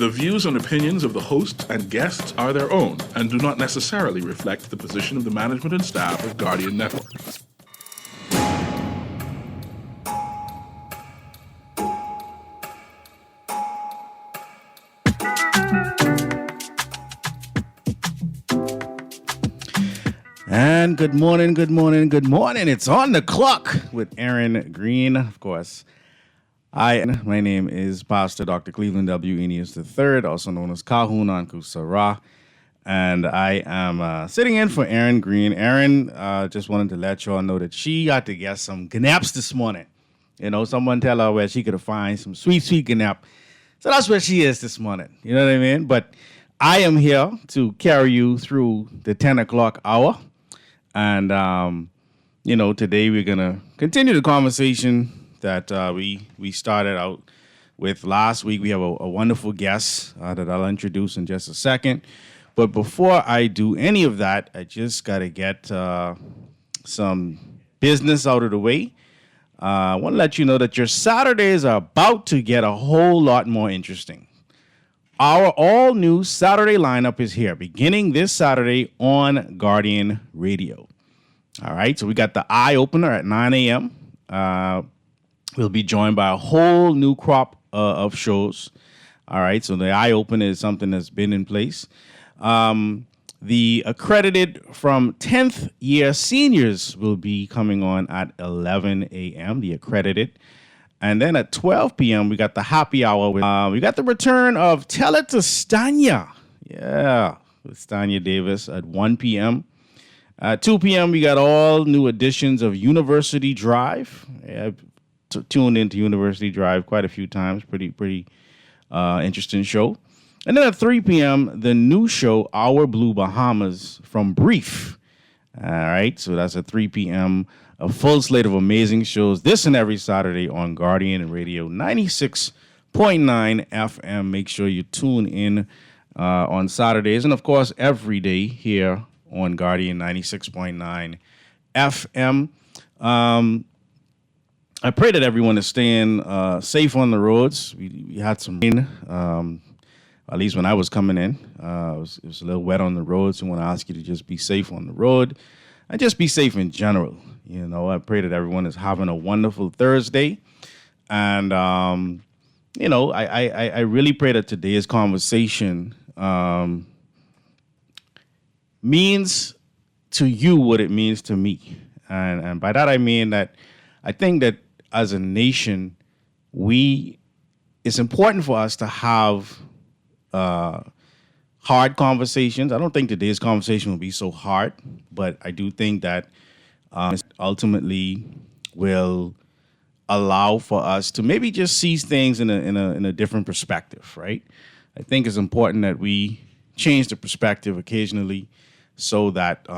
The views and opinions of the hosts and guests are their own and do not necessarily reflect the position of the management and staff of Guardian Network. And good morning. It's on the clock with Erin, Greene, of course. My name is Pastor Dr. Cleveland W. Eneas III, also known as Kahun Anku Sarah, and I am sitting in for Erin, Greene. Erin just wanted to let y'all know that she got to get some gnaps this morning. You know, someone tell her where she could find some sweet gnap. So that's where she is this morning. You know what I mean? But I am here to carry you through the 10 o'clock hour. And, today we're going to continue the conversation that we started out with last week. We have a wonderful guest that I'll introduce in just a second. But before I do any of that, I just got to get some business out of the way. I want to let you know that your Saturdays are about to get a whole lot more interesting. Our all-new Saturday lineup is here, beginning this Saturday on Guardian Radio. All right, so we got the Eye Opener at 9 a.m. We'll be joined by a whole new crop of shows. All right, so the Eye Opener is something that's been in place. The accredited from 10th year seniors will be coming on at 11 a.m., the accredited. And then at 12 p.m., we got the happy hour. We got the return of Tell It to Stanya. Yeah, with Stanya Davis at 1 p.m. At 2 p.m., we got all new editions of University Drive. Yeah, I've tuned into University Drive quite a few times. Pretty interesting show. And then at 3 p.m., the new show, Our Blue Bahamas from Brief. All right, so that's at 3 p.m., a full slate of amazing shows this and every Saturday on Guardian Radio 96.9 FM. Make sure you tune in on Saturdays and, of course, every day here on Guardian 96.9 FM. I pray that everyone is staying safe on the roads. We had some rain, at least when I was coming in. It was a little wet on the road, so I want to ask you to just be safe on the road and just be safe in general. You know, I pray that everyone is having a wonderful Thursday. And, I really pray that today's conversation means to you what it means to me. And by that I mean that I think that as a nation, it's important for us to have hard conversations. I don't think today's conversation will be so hard, but I do think that ultimately will allow for us to maybe just see things in a different perspective, right? I think it's important that we change the perspective occasionally so that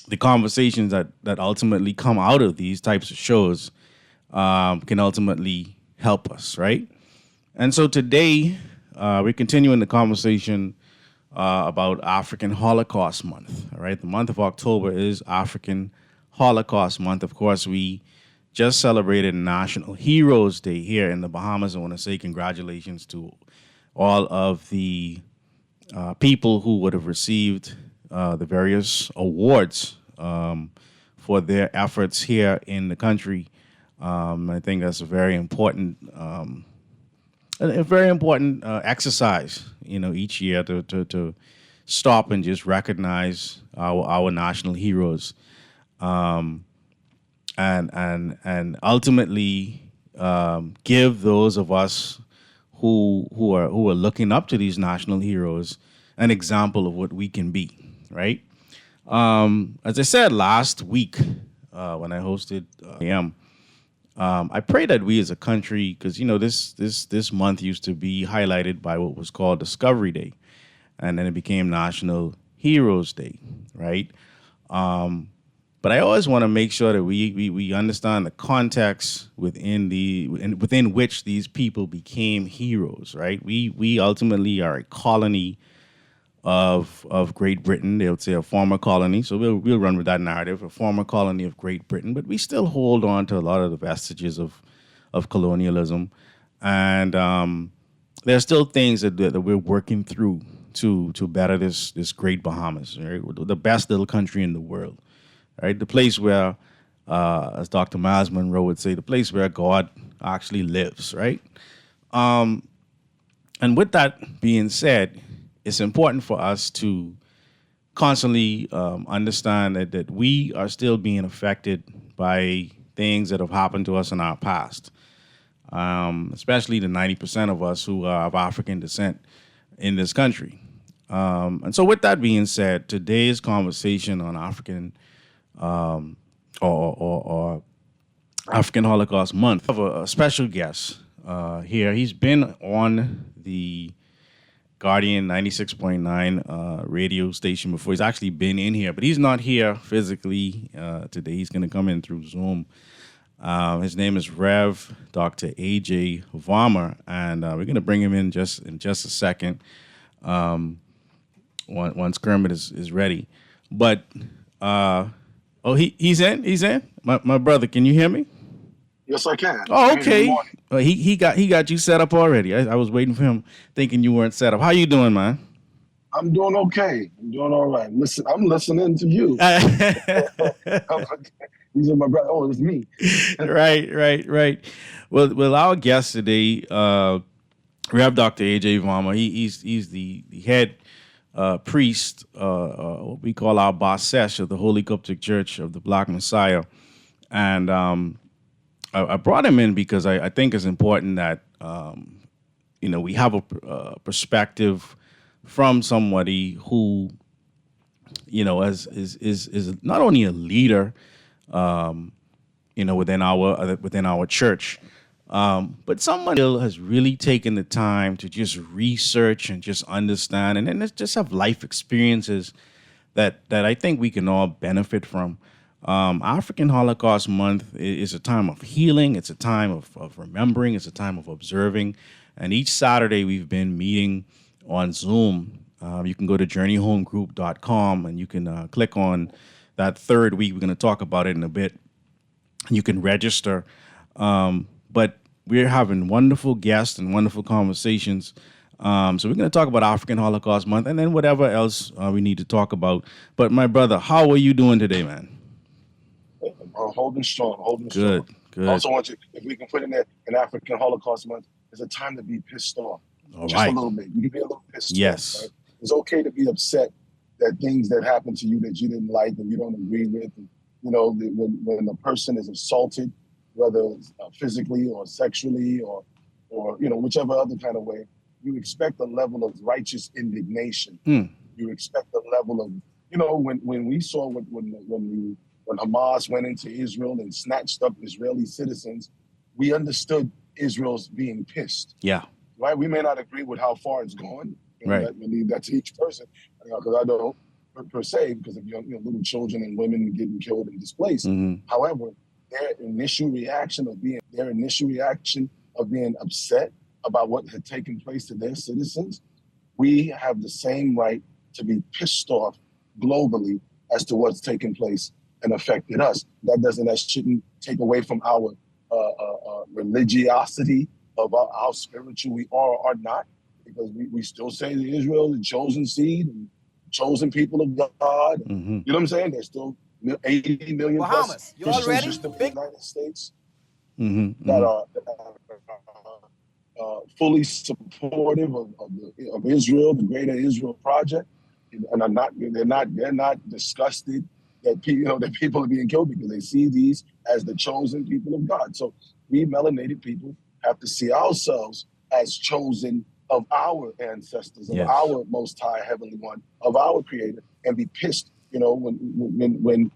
the conversations that ultimately come out of these types of shows can ultimately help us, right? And so today, we're continuing the conversation about African Holocaust Month, all right? The month of October is African Holocaust Month. Of course, we just celebrated National Heroes Day here in the Bahamas. I want to say congratulations to all of the people who would have received the various awards for their efforts here in the country. I think that's a very important exercise, each year to stop and just recognize our national heroes, and ultimately give those of us who are looking up to these national heroes an example of what we can be, right? As I said last week when I hosted I pray that we as a country, because this month used to be highlighted by what was called Discovery Day, and then it became National Heroes Day, right? But I always want to make sure that we understand the context within which these people became heroes, right? We ultimately are a colony of Great Britain. They would say a former colony, so we'll run with that narrative, a former colony of Great Britain, but we still hold on to a lot of the vestiges of colonialism. And there are still things that we're working through to better this great Bahamas, right? The best little country in the world, right? The place where, as Dr. Miles Monroe would say, the place where God actually lives, right? And with that being said, it's important for us to constantly understand that we are still being affected by things that have happened to us in our past, especially the 90% of us who are of African descent in this country. And so, with that being said, today's conversation on African or African Holocaust Month, I have a special guest here. He's been on the Guardian 96.9 radio station before. He's actually been in here, but he's not here physically today. He's going to come in through Zoom. His name is Rev. Dr. A.J. Varma, and we're going to bring him in just a second once Kermit is ready. But, he's in? He's in? My brother, can you hear me? Yes, I can. Oh, okay. He got you set up already. I was waiting for him, thinking you weren't set up. How you doing, man? I'm doing okay. I'm doing all right. Listen, I'm listening to you. These are my brother. Oh, it's me. Right. Well, our guest today, we have Dr. A.J. Varma. He's the head priest, what we call our Basesh of the Holy Coptic Church of the Black Messiah, and I brought him in because I think it's important that we have a perspective from somebody who is not only a leader within our church, but someone who has really taken the time to just research and just understand and then just have life experiences that I think we can all benefit from. African Holocaust Month is a time of healing. It's a time of remembering. It's a time of observing. And each Saturday we've been meeting on Zoom. You can go to journeyhomegroup.com and you can click on that third week. We're going to talk about it in a bit. You can register. But we're having wonderful guests and wonderful conversations. So we're going to talk about African Holocaust Month and then whatever else we need to talk about. But my brother, how are you doing today, man? Holding strong. Good. Also want you, if we can put in there, an African Holocaust Month is a time to be pissed off. All Just right. a little bit. You can be a little pissed Yes. off. Right? It's okay to be upset that things that happened to you that you didn't like and you don't agree with. And, when a person is assaulted, whether physically or sexually or whichever other kind of way, you expect a level of righteous indignation. You expect a level of, when we saw when Hamas went into Israel and snatched up Israeli citizens, we understood Israel's being pissed. Yeah. Right? We may not agree with how far it's gone. Right. We leave that to each person. Because I don't, per se, because of little children and women getting killed and displaced. Mm-hmm. However, their initial reaction of being upset about what had taken place to their citizens, we have the same right to be pissed off globally as to what's taken place and affected us. That shouldn't take away from our religiosity of how spiritual we are or not, because we still say that Israel is the chosen seed and chosen people of God. Mm-hmm. You know what I'm saying? There's still 80 million Bahamas. plus Christians ready? just in the United States Mm-hmm. that are fully supportive of Israel, the Greater Israel Project, and they're not disgusted that people are being killed, because they see these as the chosen people of God. So we melanated people have to see ourselves as chosen of our ancestors, of our Most High Heavenly One, of our Creator, and be pissed. When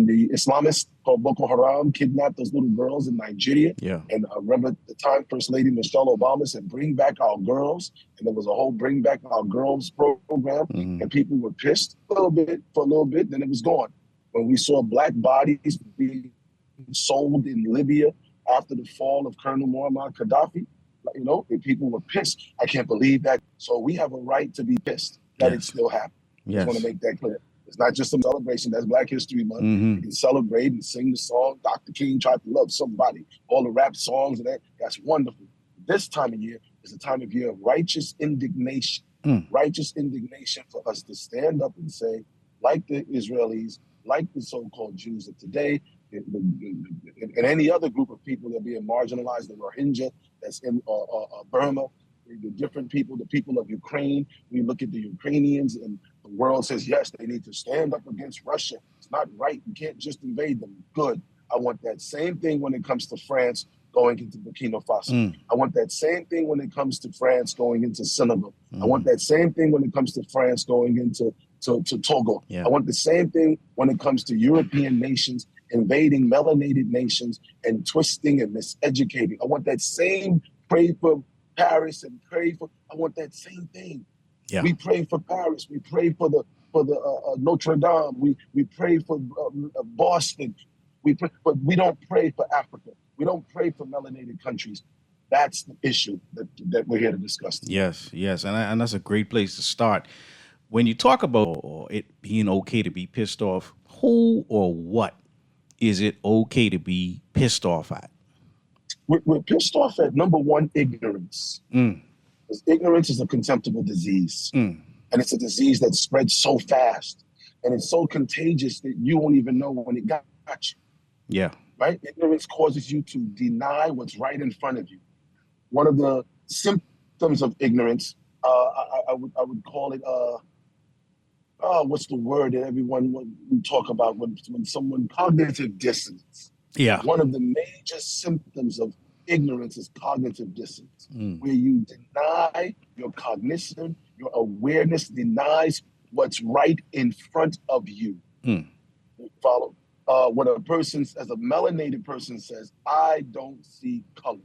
the Islamists called Boko Haram kidnapped those little girls in Nigeria, and I remember the time First Lady Michelle Obama said, "Bring back our girls," and there was a whole "Bring Back Our Girls" program, and people were pissed for a little bit, then it was gone. When we saw black bodies being sold in Libya after the fall of Colonel Muammar Gaddafi, and people were pissed. I can't believe that. So we have a right to be pissed that it still happened. I just want to make that clear. It's not just some celebration. That's Black History Month. You can celebrate and sing the song. Dr. King tried to love somebody. All the rap songs and that's wonderful. This time of year, It's a time of year of righteous indignation. Righteous indignation for us to stand up and say, like the Israelis, like the so-called Jews of today, and any other group of people that are being marginalized, the Rohingya that's in Burma, the different people, the people of Ukraine. We look at the Ukrainians and the world says, yes, they need to stand up against Russia. It's not right. You can't just invade them. Good. I want that same thing when it comes to France going into Burkina Faso. I want that same thing when it comes to France going into Senegal. I want that same thing when it comes to France going into Togo. Yeah. I want the same thing when it comes to European nations invading melanated nations and twisting and miseducating. I want that same pray for Paris and pray for. I want that same thing. Yeah. We pray for Paris. We pray for the Notre Dame. We pray for Boston. We pray, but we don't pray for Africa. We don't pray for melanated countries. That's the issue that we're here to discuss today. Yes, and that's a great place to start. When you talk about it being okay to be pissed off, who or what is it okay to be pissed off at? We're pissed off at, number one, ignorance. Because ignorance is a contemptible disease. And it's a disease that spreads so fast. And it's so contagious that you won't even know when it got you. Yeah. Right? Ignorance causes you to deny what's right in front of you. One of the symptoms of ignorance, I would call it, what's the word that everyone we talk about when someone, cognitive dissonance. Yeah. One of the major symptoms of ignorance is cognitive dissonance, where you deny your cognition, your awareness denies what's right in front of you. You follow? When a person, as a melanated person says, I don't see color.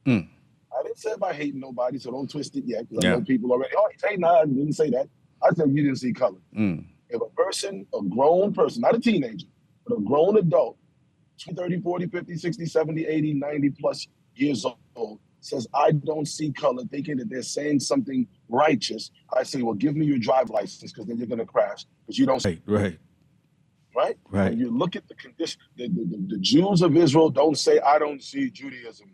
I didn't say about hating nobody, so don't twist it yet, because I know people already, he's hating, I didn't say that. I said you didn't see color. If a person, a grown person, not a teenager, but a grown adult, 30, 40, 50, 60, 70, 80, 90 plus years old, says, I don't see color, thinking that they're saying something righteous, I say, well, give me your driver's license, because then you're going to crash, because you don't see. Right. When you look at the condition, the Jews of Israel don't say, I don't see Judaism.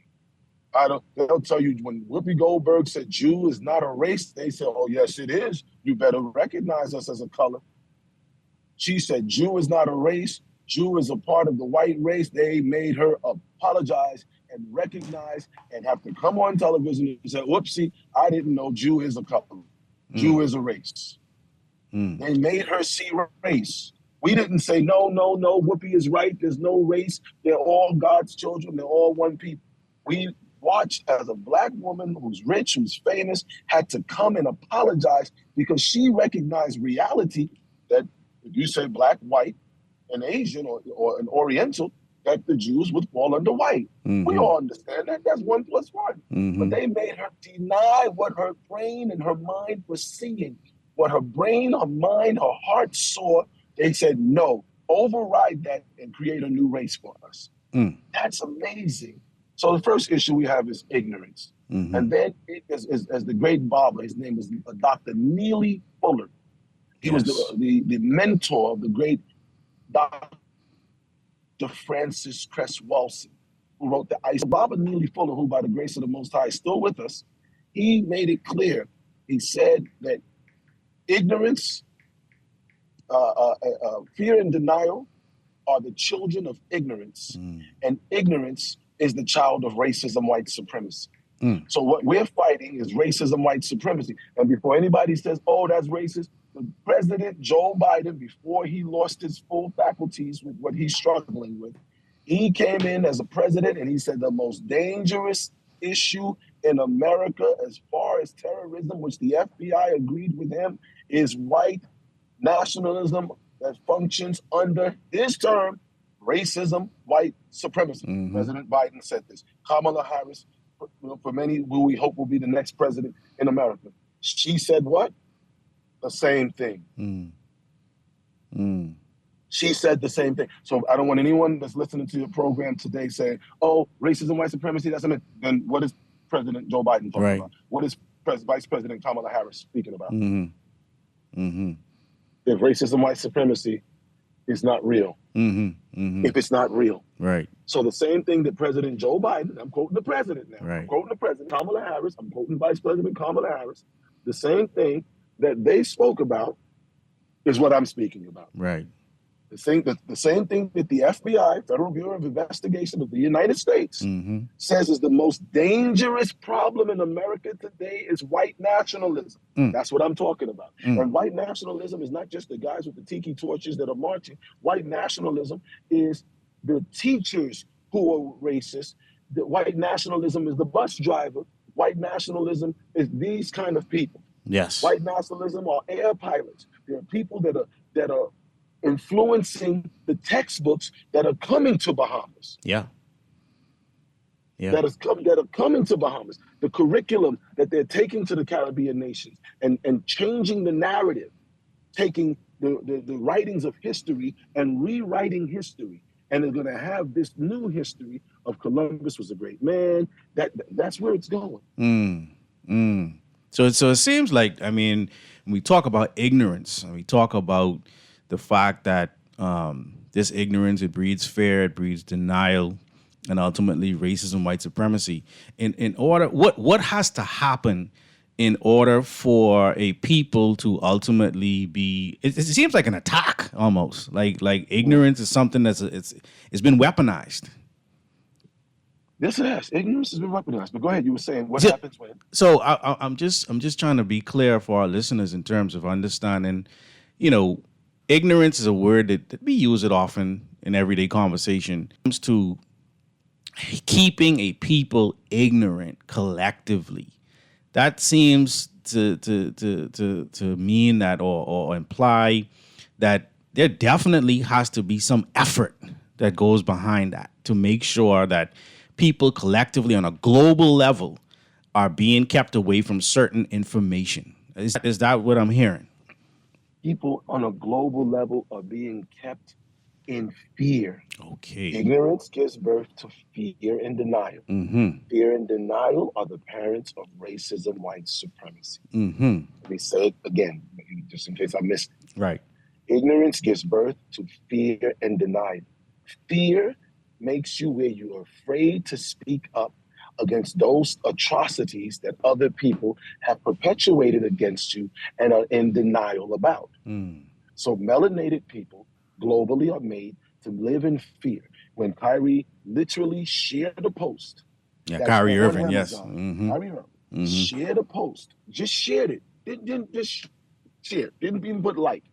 They'll tell you when Whoopi Goldberg said Jew is not a race, they said, oh, yes, it is. You better recognize us as a color. She said Jew is not a race. Jew is a part of the white race. They made her apologize and recognize and have to come on television and say, whoopsie, I didn't know Jew is a color. Jew is a race. They made her see race. We didn't say, no, Whoopi is right. There's no race. They're all God's children. They're all one people. We watched as a Black woman who's rich, who's famous, had to come and apologize because she recognized reality that if you say Black, white, and Asian or an Oriental, that the Jews would fall under white. We all understand that. That's 1 + 1. But they made her deny what her brain and her mind was seeing. What her brain, her mind, her heart saw. They said, no, override that and create a new race for us. That's amazing. So the first issue we have is ignorance. And then as the great barber, his name is Dr. Neely Fuller. He was the mentor of the great Dr. Francis Cress Welsing, who wrote the Ice. Robert Neely Fuller, who by the grace of the Most High is still with us, he made it clear. He said that ignorance, fear and denial are the children of ignorance, and ignorance is the child of racism, white supremacy. So what we're fighting is racism, white supremacy. And before anybody says, oh, that's racist, the President Joe Biden, before he lost his full faculties with what he's struggling with, he came in as a president and he said the most dangerous issue in America as far as terrorism, which the FBI agreed with him, is white nationalism that functions under his term, racism, white supremacy. President Biden said this. Kamala Harris, for many who we hope will be the next president in America, she said what? The same thing. She said the same thing. So I don't want anyone that's listening to your program today saying, oh, racism, white supremacy, that's something. Then what is President Joe Biden talking about? What is Vice President Kamala Harris speaking about? If racism, white supremacy is not real. If it's not real. Right. So the same thing that President Joe Biden, I'm quoting the president now, Right. I'm quoting the president, Kamala Harris, I'm quoting Vice President Kamala Harris, the same thing that they spoke about is what I'm speaking about. Right. The same thing that the FBI, Federal Bureau of Investigation of the United States, says is the most dangerous problem in America today is white nationalism. That's what I'm talking about. And white nationalism is not just the guys with the tiki torches that are marching. White nationalism is the teachers who are racist. The white nationalism is the bus driver. White nationalism is these kind of people. Yes. White nationalism are air pilots. There are people that are influencing the textbooks that are coming to Bahamas. Yeah. That are coming to Bahamas. The curriculum that they're taking to the Caribbean nations and changing the narrative, taking the writings of history and rewriting history. And they're going to have this new history of Columbus was a great man. That's where it's going. So it seems like, I mean, when we talk about ignorance and we talk about the fact that this ignorance, it breeds fear, it breeds denial, and ultimately racism, white supremacy. In order, what has to happen in order for a people to ultimately be? It seems like an attack almost. Like ignorance is something that's it's been weaponized. Yes, it has. Ignorance has been weaponized. But go ahead. You were saying what happens when? So I'm just trying to be clear for our listeners in terms of understanding. You know, ignorance is a word that we use it often in everyday conversation. It comes to keeping a people ignorant collectively. That seems to mean that or imply that there definitely has to be some effort that goes behind that to make sure that people collectively on a global level are being kept away from certain information. Is that what I'm hearing? People on a global level are being kept in fear. Okay. Ignorance gives birth to fear and denial. Fear and denial are the parents of racism, white supremacy. Let me say it again, just in case I missed it. Right. Ignorance gives birth to fear and denial. Fear makes you where you are afraid to speak up against those atrocities that other people have perpetuated against you and are in denial about. So melanated people globally are made to live in fear. When Kyrie literally shared a post. Kyrie Irving, yes. Kyrie Irving shared a post, just shared it. Didn't just share, didn't even put like.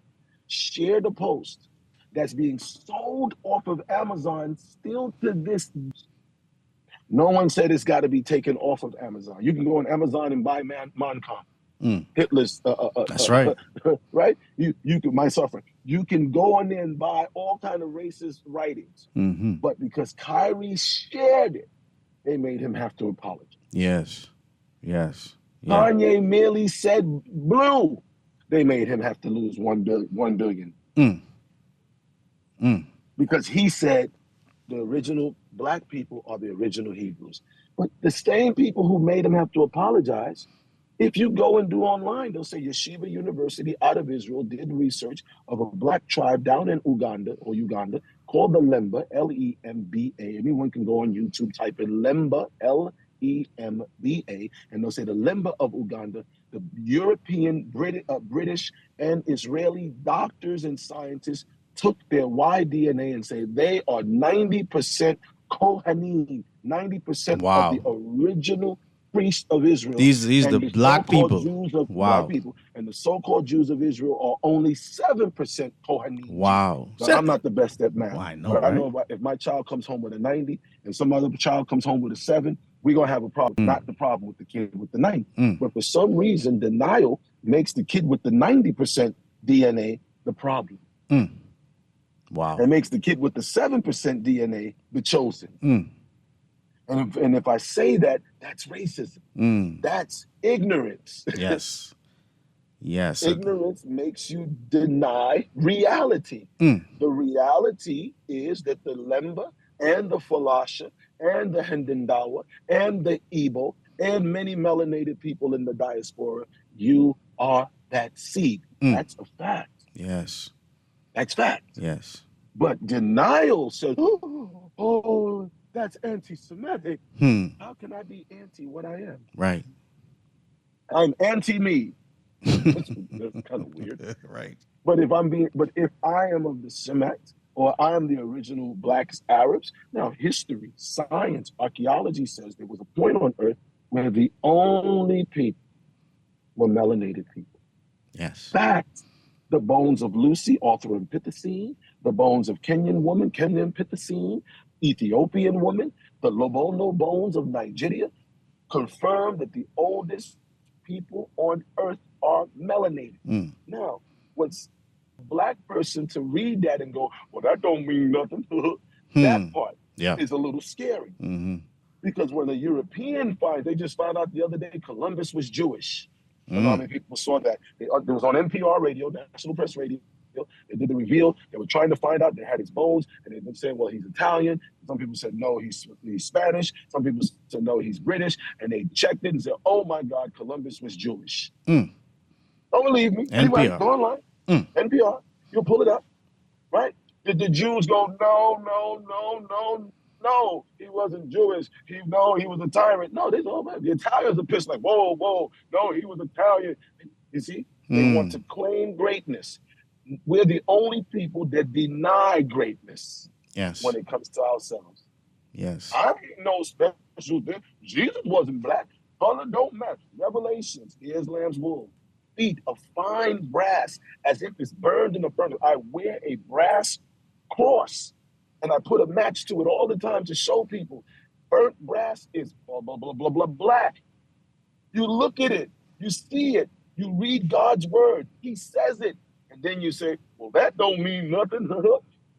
Shared a post that's being sold off of Amazon still to this. No one said it's got to be taken off of Amazon. You can go on Amazon and buy Mein Kampf. Hitler's. That's right. Right? You can, my suffering. You can go on there and buy all kind of racist writings. But because Kyrie shared it, they made him have to apologize. Yes. Yeah. Kanye merely said blue. They made him have to lose $1 billion. Because he said the original black people are the original Hebrews. But the same people who made him have to apologize, if you go and do online, they'll say Yeshiva University out of Israel did research of a black tribe down in Uganda called the Lemba, L-E-M-B-A. Anyone can go on YouTube, type in Lemba, L-E-M-B-A, and they'll say the Lemba of Uganda. The European, British, and Israeli doctors and scientists took their Y-DNA and say they are 90% Kohanim, 90% of the original priests of Israel. These the black people. Jews of black people. And the so-called Jews of Israel are only 7% Kohanim. Wow. Now, I'm not the best at math. I know, but right? I know if my child comes home with a 90 and some other child comes home with a 7, we're going to have a problem. Not the problem with the kid with the 90. But for some reason, denial makes the kid with the 90% DNA the problem. Wow. It makes the kid with the 7% DNA the chosen. And if I say that, that's racism. That's ignorance. Yes. Ignorance makes you deny reality. The reality is that the Lemba and the Falasha and the Hendendawa and the Igbo and many melanated people in the diaspora, you are that seed. That's a fact. Yes. That's fact. Yes. But denial says, oh, that's anti-Semitic. How can I be anti what I am? Right. I'm anti-me. That's kind of weird. Right. But if I am of the Semites, or I am the original blacks, Arabs, now history, science, archaeology says there was a point on earth where the only people were melanated people. Yes. Fact. The bones of Lucy, Authorempithecine, the bones of Kenyan woman, Kenyempithecine, Ethiopian woman, the Lobono bones of Nigeria confirm that the oldest people on earth are melanated. Now, what's a black person to read that and go, well, that don't mean nothing. That part is a little scary. Because when a European they just found out the other day Columbus was Jewish. I don't know how many people saw that. It was on NPR radio, National Press Radio. They did the reveal. They were trying to find out. They had his bones, and they've been saying, well, he's Italian. Some people said, no, he's Spanish. Some people said, no, he's British. And they checked it and said, oh, my God, Columbus was Jewish. Don't believe me. NPR. Anyway, go online. NPR. You'll pull it up, right? Did the Jews go, no, he wasn't Jewish. He was a tyrant. No, they all the Italians are pissed like, whoa, no, he was Italian. You see, they want to claim greatness. We're the only people that deny greatness. Yes. When it comes to ourselves. Yes. I ain't no special thing. Jesus wasn't black. Color don't matter. Revelations, here's lamb's wool. Feet of fine brass, as if it's burned in a furnace. I wear a brass cross, and I put a match to it all the time to show people burnt brass is blah, blah, blah, blah, blah, black. You look at it, you see it, you read God's word, he says it, and then you say, well, that don't mean nothing.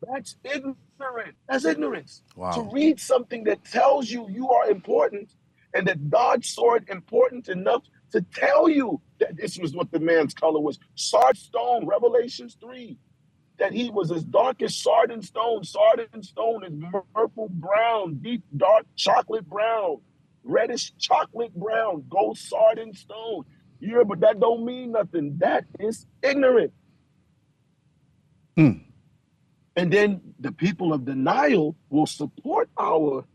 That's ignorant. That's ignorance. Wow. To read something that tells you you are important and that God saw it important enough to tell you that this was what the man's color was. Sardine stone, Revelations 3. That he was as dark as sardine stone. Sardine stone is purple brown, deep dark chocolate brown, reddish chocolate brown, gold sardine stone. Yeah, but that don't mean nothing. That is ignorant. And then the people of denial will support our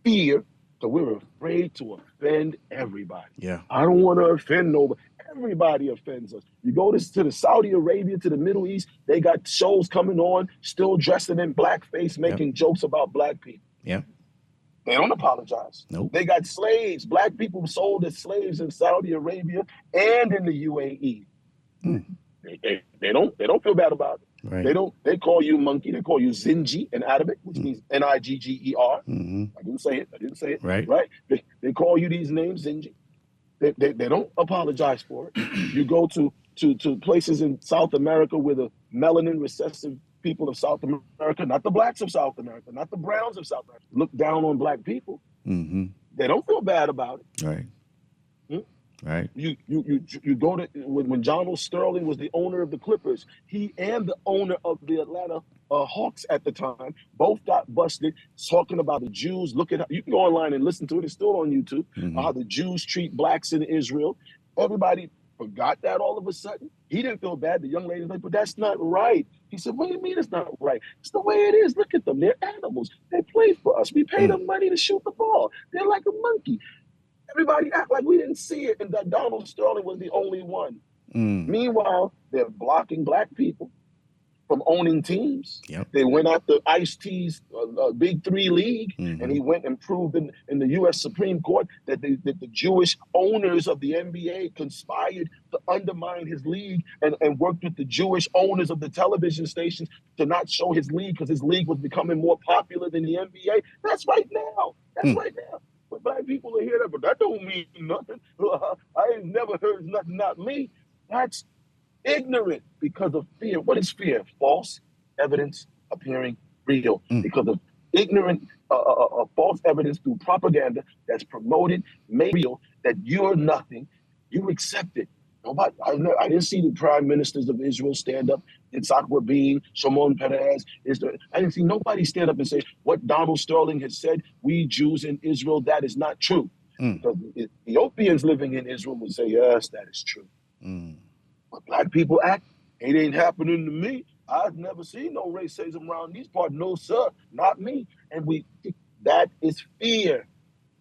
fear, so we're afraid to offend everybody. Yeah. I don't want to offend nobody. Everybody offends us. You go to the Saudi Arabia, to the Middle East, they got shows coming on, still dressing in blackface, making jokes about black people. Yeah. They don't apologize. Nope. They got slaves. Black people sold as slaves in Saudi Arabia and in the UAE. They don't feel bad about it. Right. They call you monkey. They call you Zinji in Arabic, which means Nigger. I didn't say it. Right. They call you these names, Zinji. They don't apologize for it. You go to places in South America where the melanin recessive people of South America, not the blacks of South America, not the browns of South America, look down on black people. They don't feel bad about it. Right. Right. You go to when Donald Sterling was the owner of the Clippers, he and the owner of the Atlanta Hawks at the time both got busted talking about the Jews. Look at how you can go online and listen to it. It's still on YouTube. How the Jews treat blacks in Israel. Everybody forgot that all of a sudden. He didn't feel bad. The young lady was like, but that's not right. He said, what do you mean it's not right? It's the way it is. Look at them. They're animals. They play for us. We pay them money to shoot the ball. They're like a monkey. Everybody act like we didn't see it and that Donald Sterling was the only one. Meanwhile, they're blocking black people from owning teams. Yep. They went after Ice-T's Big Three League, and he went and proved in the U.S. Supreme Court that the Jewish owners of the NBA conspired to undermine his league and worked with the Jewish owners of the television stations to not show his league because his league was becoming more popular than the NBA. That's right now. That's right now. But black people are here, but that don't mean nothing. I ain't never heard nothing, not me. That's ignorant because of fear. What is fear? False evidence appearing real. Because of ignorant, false evidence through propaganda that's promoted, made real, that you're nothing, you accept it. Nobody, I didn't see the prime ministers of Israel stand up. Yitzhak Rabin, Shimon Peres. I didn't see nobody stand up and say what Donald Sterling has said. We Jews in Israel, that is not true. Because Ethiopians living in Israel would say, yes, that is true. But black people act, it ain't happening to me. I've never seen no racism around these parts. No, sir, not me. And that is fear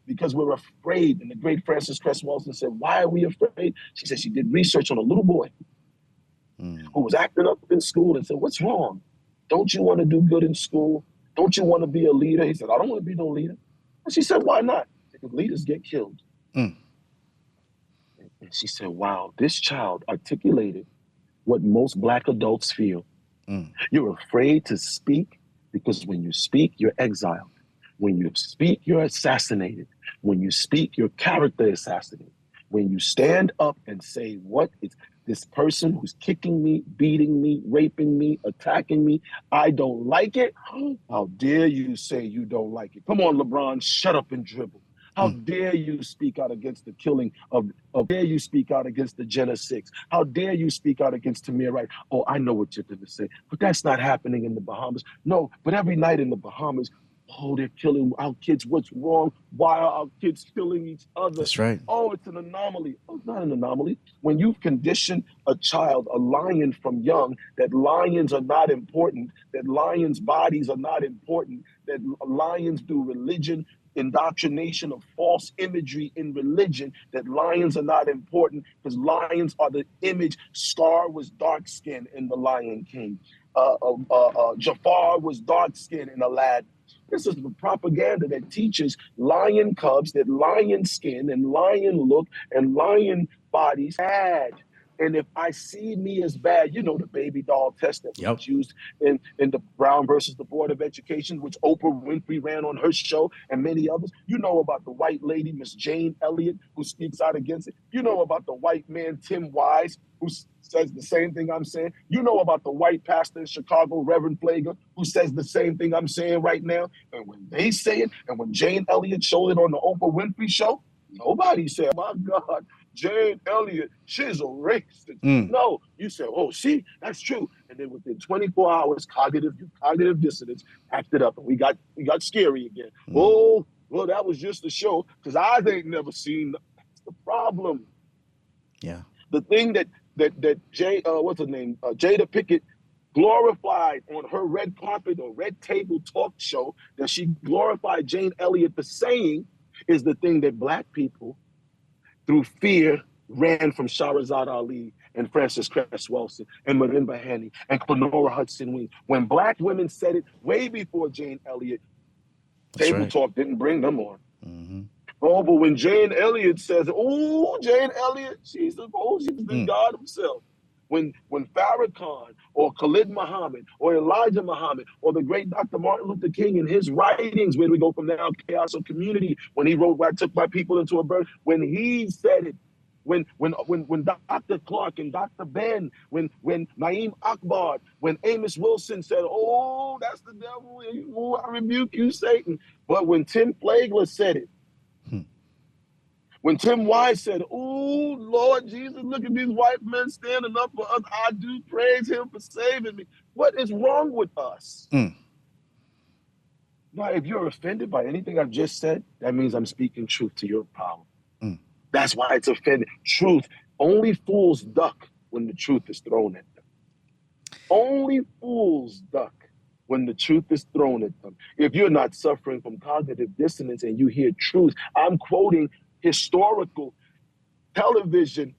because we're afraid. And the great Frances Cress Welsing said, why are we afraid? She said she did research on a little boy who was acting up in school and said, what's wrong? Don't you want to do good in school? Don't you want to be a leader? He said, I don't want to be no leader. And she said, why not? Because leaders get killed. Mm. And she said, wow, this child articulated what most Black adults feel. Mm. You're afraid to speak because when you speak, you're exiled. When you speak, you're assassinated. When you speak, your character is assassinated. When you stand up and say, what is this person who's kicking me, beating me, raping me, attacking me, I don't like it. How dare you say you don't like it? Come on, LeBron, shut up and dribble. How dare you speak out against the killing how dare you speak out against the Jenna 6? How dare you speak out against Tamir Wright? Oh, I know what you're going to say, but that's not happening in the Bahamas. No, but every night in the Bahamas, oh, they're killing our kids. What's wrong? Why are our kids killing each other? That's right. Oh, it's an anomaly. Oh, it's not an anomaly. When you've conditioned a child, a lion from young, that lions are not important, that lions' bodies are not important, that lions do religion, indoctrination of false imagery in religion, that lions are not important because lions are the image. Scar was dark skinned in The Lion King. Jafar was dark skinned in Aladdin. This is the propaganda that teaches lion cubs that lion skin and lion look and lion bodies bad. And if I see me as bad, you know, the baby doll test that Yep. was used in the Brown versus the Board of Education, which Oprah Winfrey ran on her show and many others. You know about the white lady, Miss Jane Elliott, who speaks out against it. You know about the white man, Tim Wise, who says the same thing I'm saying. You know about the white pastor in Chicago, Reverend Flager, who says the same thing I'm saying right now. And when they say it, and when Jane Elliott showed it on the Oprah Winfrey show, nobody said, oh my God, Jane Elliott, she's a racist. No, you said, oh, see, that's true. And then within 24 hours, cognitive dissonance acted up, and we got scary again. Oh, well, that was just a show, because I ain't never seen. That's the problem. Yeah. The thing that what's her name, Jada Pickett glorified on her red carpet or red table talk show, that she glorified Jane Elliott for saying, is the thing that Black people, through fear, ran from Shahrazad Ali and Frances Cress Welsing and Marimba Henny and Clenora Hudson Weems. When Black women said it way before Jane Elliott, table talk didn't bring them on. Mm-hmm. Oh, but when Jane Elliott says, oh, Jane Elliott, she's the God himself. When Farrakhan or Khalid Muhammad or Elijah Muhammad or the great Dr. Martin Luther King in his writings, where do we go from now, Chaos of Community, when he wrote I Took My People into a Bird, when he said it, when Dr. Clark and Dr. Ben, when Naeem Akbar, when Amos Wilson said, oh, that's the devil, oh, I rebuke you, Satan. But when Tim Flagler said it, when Tim Wise said, oh, Lord Jesus, look at these white men standing up for us. I do praise him for saving me. What is wrong with us? Now, if you're offended by anything I've just said, that means I'm speaking truth to your problem. That's why it's offended. Truth. Only fools duck when the truth is thrown at them. Only fools duck when the truth is thrown at them. If you're not suffering from cognitive dissonance and you hear truth, I'm quoting historical television,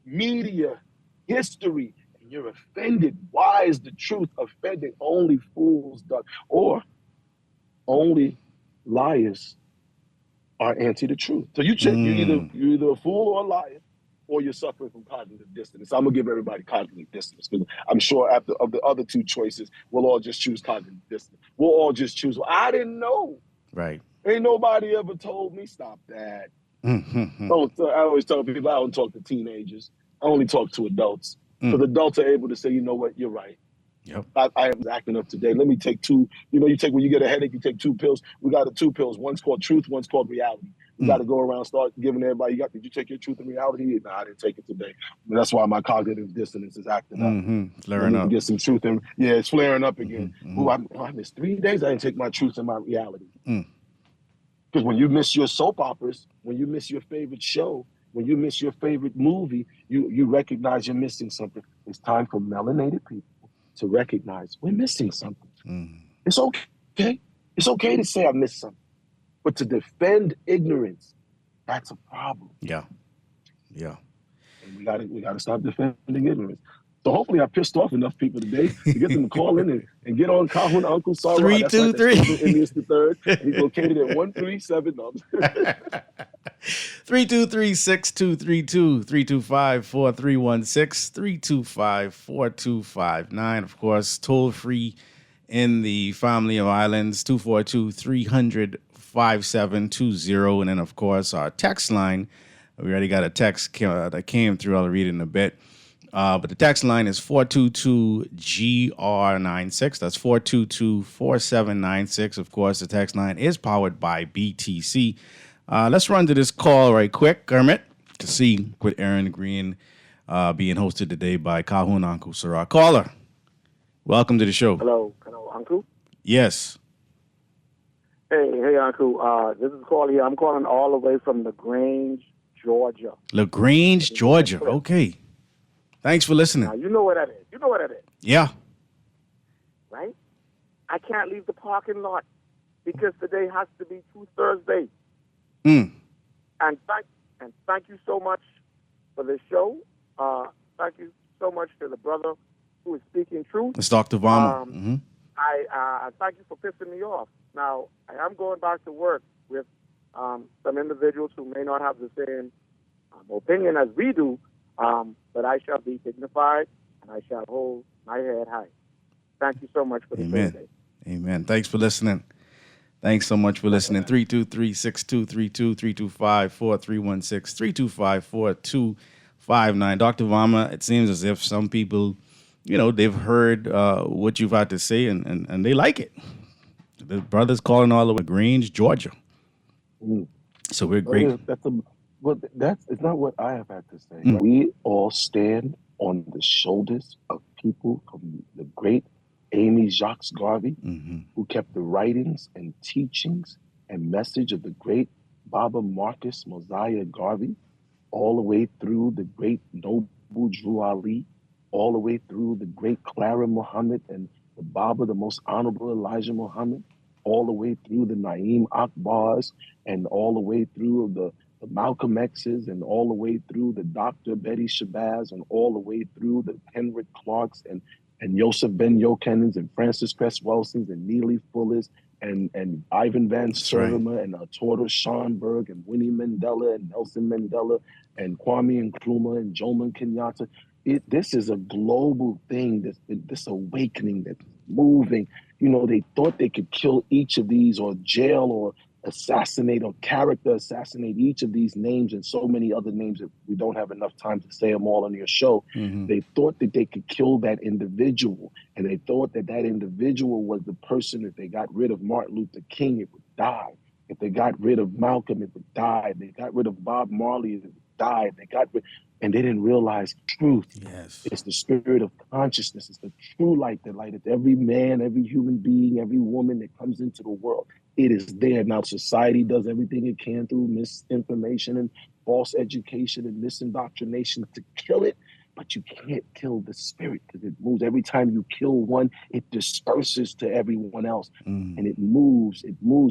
media, history, and you're offended. Why is the truth offending? Only fools duck, or only liars are anti the truth. So you're either a fool or a liar, or you're suffering from cognitive dissonance. I'm gonna give everybody cognitive dissonance, because I'm sure after of the other two choices, we'll all just choose cognitive dissonance. We'll all just choose, well, I didn't know. Right. Ain't nobody ever told me. Stop that. I always tell people I don't talk to teenagers. I only talk to adults. Because adults are able to say, you know what, you're right. Yep. I am acting up today. Let me take two. You know, you take when you get a headache, you take 2 pills. We got the 2 pills. One's called truth, one's called reality. We got to go around, start giving everybody. Did you take your truth and reality? No, I didn't take it today. And that's why my cognitive dissonance is acting up. Flaring up. Get some truth in. Yeah, it's flaring up again. Ooh, I missed 3 days. I didn't take my truth and my reality. Because when you miss your soap operas, when you miss your favorite show, when you miss your favorite movie, you recognize you're missing something. It's time for melanated people to recognize we're missing something. It's okay. It's okay to say I missed something. But to defend ignorance, that's a problem. Yeah. And we gotta stop defending ignorance. So hopefully I pissed off enough people today to get them to call in and get on Kahuna Uncle Sarah. That's right, that's Cleveland Indians the third. He's located at 137. 323-6232, 325-4316, 325-4259. Of course, toll free in the family of islands, 242-300-5720. And then, of course, our text line. We already got a text that came through. I'll read it in a bit. But the text line is 422-GR96. That's 422-4796. Of course, the text line is powered by BTC. Let's run to this call right quick, Kermit, to see with Erin Greene being hosted today by Kahuna Uncle Sarah. Caller, welcome to the show. Hello, Uncle? Yes. Hey, Uncle. This is Carl here. I'm calling all the way from LaGrange, Georgia. LaGrange, Georgia. Okay. Thanks for listening. Now, you know where that is. Yeah. Right? I can't leave the parking lot because today has to be True Thursday. And thank you so much for this show. Thank you so much to the brother who is speaking truth. It's Dr. Vama. I thank you for pissing me off. Now, I am going back to work with some individuals who may not have the same opinion as we do, but I shall be dignified and I shall hold my head high. Thank you so much for the show today. Amen. Thanks for listening. Thanks so much for listening. 323-6232, 325-4316, 325-4259. Dr. Vama, it seems as if some people, they've heard what you've had to say and they like it. The brother's calling all the way Greene, Georgia. So we're great. It's not what I have had to say. We all stand on the shoulders of people from the great Amy Jacques Garvey, who kept the writings and teachings and message of the great Baba Marcus Mosiah Garvey, all the way through the great Noble Drew Ali, all the way through the great Clara Muhammad and the Baba, the most honorable Elijah Muhammad, all the way through the Naeem Akbars, and all the way through the Malcolm X's, and all the way through the Dr. Betty Shabazz, and all the way through the Henrik Clarks and Joseph Ben Yokanans and Francis Cress Welsons and Neely Fullers and Ivan Van Sertima and Torta Schonberg and Winnie Mandela and Nelson Mandela and Kwame Nkrumah and Jomo Kenyatta. This is a global thing, this awakening that's moving. They thought they could kill each of these or jail or assassinate or character assassinate each of these names and so many other names that we don't have enough time to say them all on your show. They thought that they could kill that individual, and they thought that individual was the person. If they got rid of Martin Luther King, it would die. If they got rid of Malcolm, it would die. If they got rid of Bob Marley, it would die. And they didn't realize truth. Yes. It's the spirit of consciousness. It's the true light that lighteth every man, every human being, every woman that comes into the world. It is there. Now, society does everything it can through misinformation and false education and misindoctrination to kill it, but you can't kill the spirit because it moves. Every time you kill one, it disperses to everyone else. And it moves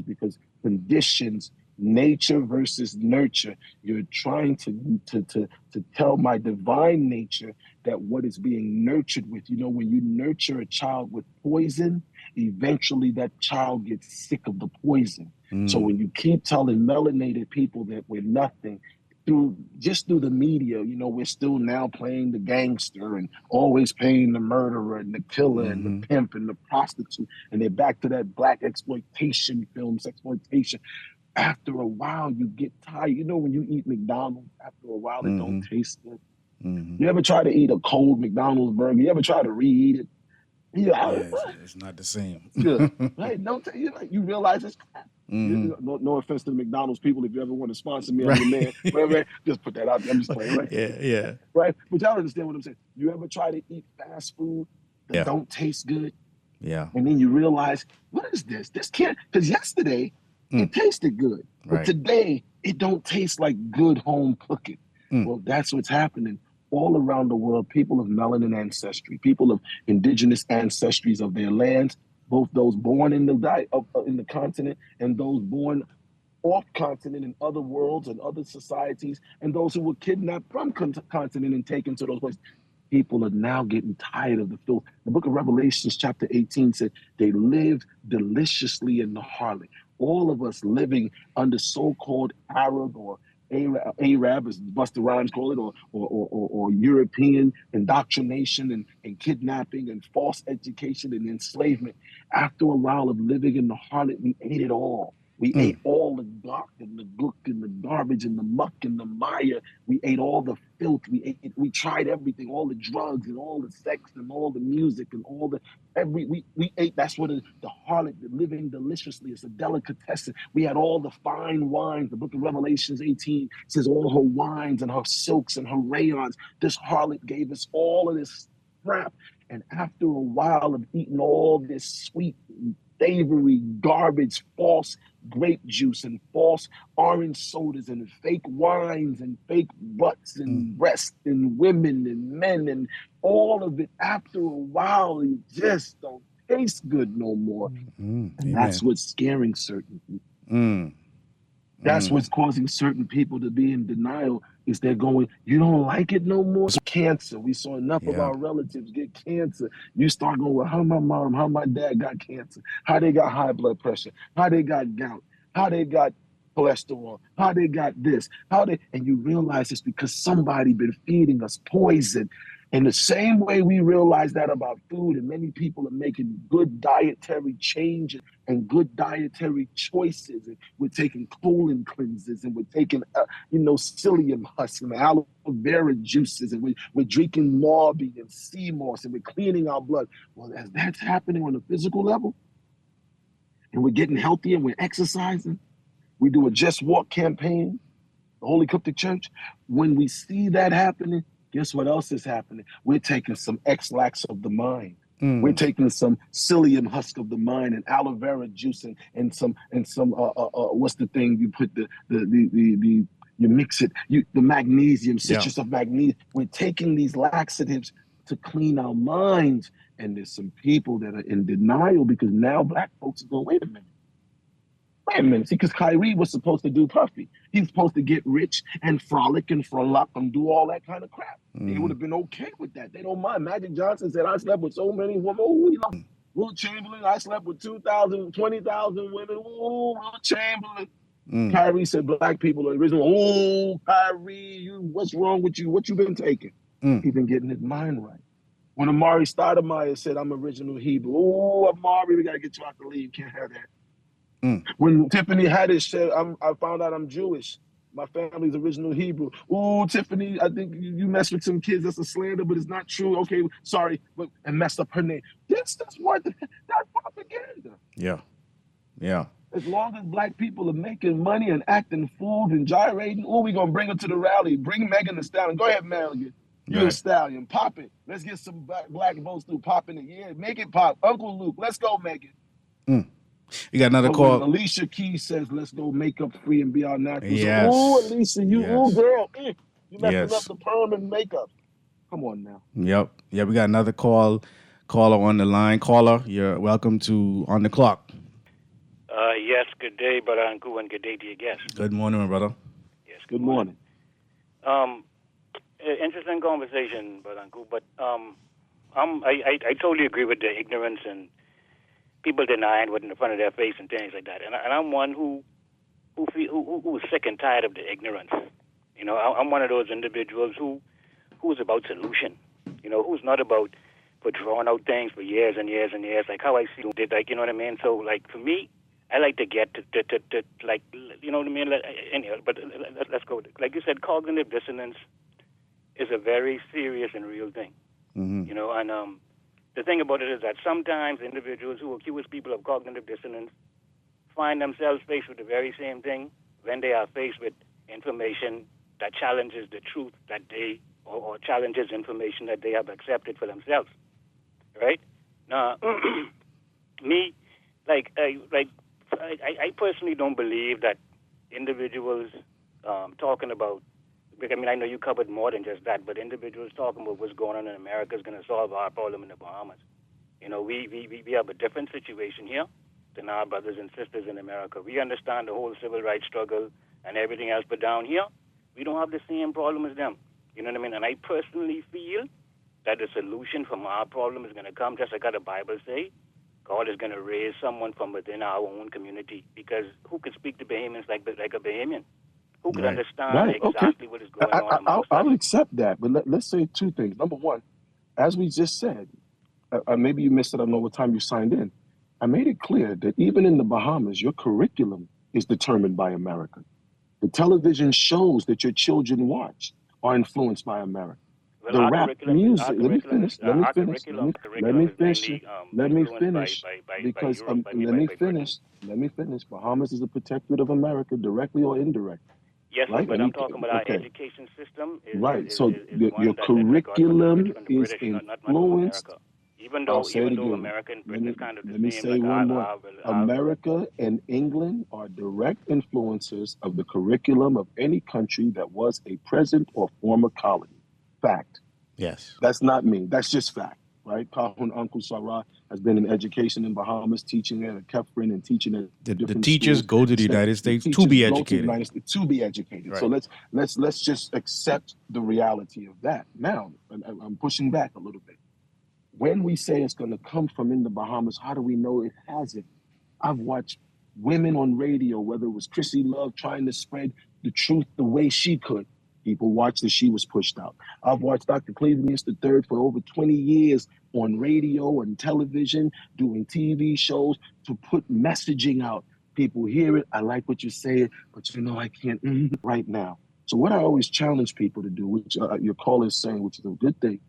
because conditions, nature versus nurture. You're trying to tell my divine nature that what is being nurtured with, when you nurture a child with poison, eventually that child gets sick of the poison. So when you keep telling melanated people that we're nothing, through the media, we're still now playing the gangster and always playing the murderer and the killer and the pimp and the prostitute. And they're back to that black exploitation films, exploitation. After a while, you get tired. When you eat McDonald's, after a while, it don't taste good. You ever try to eat a cold McDonald's burger? You ever try to reheat it? It's not the same. Right? You realize it's crap. No offense to the McDonald's people. If you ever want to sponsor me, I'm your man. Just put that out there. I'm just playing. Right? Yeah. Right? But y'all understand what I'm saying. You ever try to eat fast food that don't taste good? Yeah. And then you realize, what is this? This can't, because yesterday it tasted good. But today it don't taste like good home cooking. Well, that's what's happening. all around the world, people of melanin ancestry, people of indigenous ancestries of their lands, both those born in in the continent and those born off continent in other worlds and other societies, and those who were kidnapped from continent and taken to those places. People are now getting tired of the filth. The book of Revelations, chapter 18, said they lived deliciously in the harlot. All of us living under so-called Arab or Arab, as Busta Rhymes call it, or European indoctrination and kidnapping and false education and enslavement. After a while of living in the harlot, we ate it all. We ate all the gawk and the gook and the garbage and the muck and the mire. We ate all the filth. We tried everything, all the drugs and all the sex and all the music and all the we ate. That's what the harlot, living deliciously. It's a delicatessen. We had all the fine wines. The book of Revelations 18 says all her wines and her silks and her rayons. This harlot gave us all of this crap. And after a while of eating all this sweet, savory garbage, false grape juice and false orange sodas and fake wines and fake butts and breasts and women and men and all of it, after a while, it just don't taste good no more. And that's what's scaring certain people. That's what's causing certain people to be in denial, is they're going, you don't like it no more? It's cancer. We saw enough of our relatives get cancer. You start going, well, how my mom, how my dad got cancer, how they got high blood pressure, how they got gout, how they got cholesterol, how they got this, and you realize it's because somebody been feeding us poison. In the same way we realize that about food, and many people are making good dietary changes and good dietary choices, and we're taking colon cleanses, and we're taking, psyllium husks and aloe vera juices, and we're drinking Morbi and sea moss, and we're cleaning our blood. Well, as that's happening on a physical level, and we're getting healthy and we're exercising, we do a Just Walk campaign, the Holy Coptic Church. When we see that happening, guess what else is happening? We're taking some X-lax of the mind. We're taking some psyllium husk of the mind and aloe vera juice and some what's the thing you put you mix it, the magnesium, citrus of magnesium. We're taking these laxatives to clean our minds. And there's some people that are in denial because now black folks are going, wait a minute. See, because Kyrie was supposed to do Puffy. He's supposed to get rich and frolic and frolic and do all that kind of crap. They would have been okay with that. They don't mind. Magic Johnson said, I slept with so many women. Oh, he loved Will Chamberlain, I slept with 2,000, 20,000 women. Oh, Will Chamberlain. Kyrie said, black people are original. Oh, Kyrie, what's wrong with you? What you been taking? He's been getting his mind right. When Amari Stoudemire said, I'm original Hebrew. Oh, Amari, we got to get you out the league. Can't have that. When Tiffany Haddish said, I found out I'm Jewish. My family's original Hebrew. Oh, Tiffany, I think you messed with some kids. That's a slander, but it's not true. Okay, sorry, and messed up her name. That's propaganda. Yeah. As long as black people are making money and acting fools and gyrating, we gonna bring her to the rally. Bring Megan Thee Stallion. Go ahead, Megan. You a stallion. Pop it. Let's get some black votes through popping it. Yeah, make it pop. Uncle Luke, let's go, Megan. You got another call. When Alicia Keys says, let's go makeup free and be our natural. Yes. Oh, Alicia, girl. You messing up Yes. the perm and makeup. Come on now. Yep. Yeah, we got another caller on the line. Caller, you're welcome to On the Clock. Yes, good day, Brother Anku, and good day to your guest. Good morning, my brother. Yes, good morning. Interesting conversation, Brother Anku, but I totally agree with the ignorance and people denying what's in the front of their face and things like that. And I'm one who's sick and tired of the ignorance. You know, I'm one of those individuals who's about solution. You know, who's not about for drawing out things for years and years and years, like how I see did, like, you know what I mean? So, like, for me, I like to get to like, you know what I mean? Anyhow, but let's go. Like you said, cognitive dissonance is a very serious and real thing. You know, and the thing about it is that sometimes individuals who accuse people of cognitive dissonance find themselves faced with the very same thing when they are faced with information that challenges the truth that they, or challenges information that they have accepted for themselves, right? Now, me, I personally don't believe that individuals talking about I mean, I know you covered more than just that, but individuals talking about what's going on in America is going to solve our problem in the Bahamas. You know, we have a different situation here than our brothers and sisters in America. We understand the whole civil rights struggle and everything else, but down here, we don't have the same problem as them. You know what I mean? And I personally feel that the solution from our problem is going to come, just like how the Bible say, God is going to raise someone from within our own community, because who could speak to Bahamians like a Bahamian? Who could understand exactly what is going on amongst us? I'll accept that, but let's say two things. Number one, as we just said, maybe you missed it. I don't know what time you signed in. I made it clear that even in the Bahamas, your curriculum is determined by America. The television shows that your children watch are influenced by America. Well, The rap music. Let me finish. Let me finish. Because let me finish. Bahamas is a protectorate of America, directly or indirectly. Yes, right? but I'm talking about our education system. Right. So your curriculum is influenced. Even though America and Britain is kind of the same. Let me say one more. America and England are direct influencers of the curriculum of any country that was a present or former colony. Fact. Yes. That's not me. That's just fact, right? Kahun Uncle Sarah has been in education in Bahamas, teaching at a Kefren and teaching at the teachers schools. go to the United States to be educated. To be educated. Right. So let's just accept the reality of that. Now, I'm pushing back a little bit. When we say it's going to come from in the Bahamas, how do we know it hasn't? I've watched women on radio, whether it was Chrissy Love trying to spread the truth the way she could. People watched that she was pushed out. I've watched Dr. Cleveland III for over 20 years on radio and television, doing TV shows to put messaging out. People hear it. I like what you're saying, but I can't right now. So what I always challenge people to do, which your caller is saying, which is a good thing,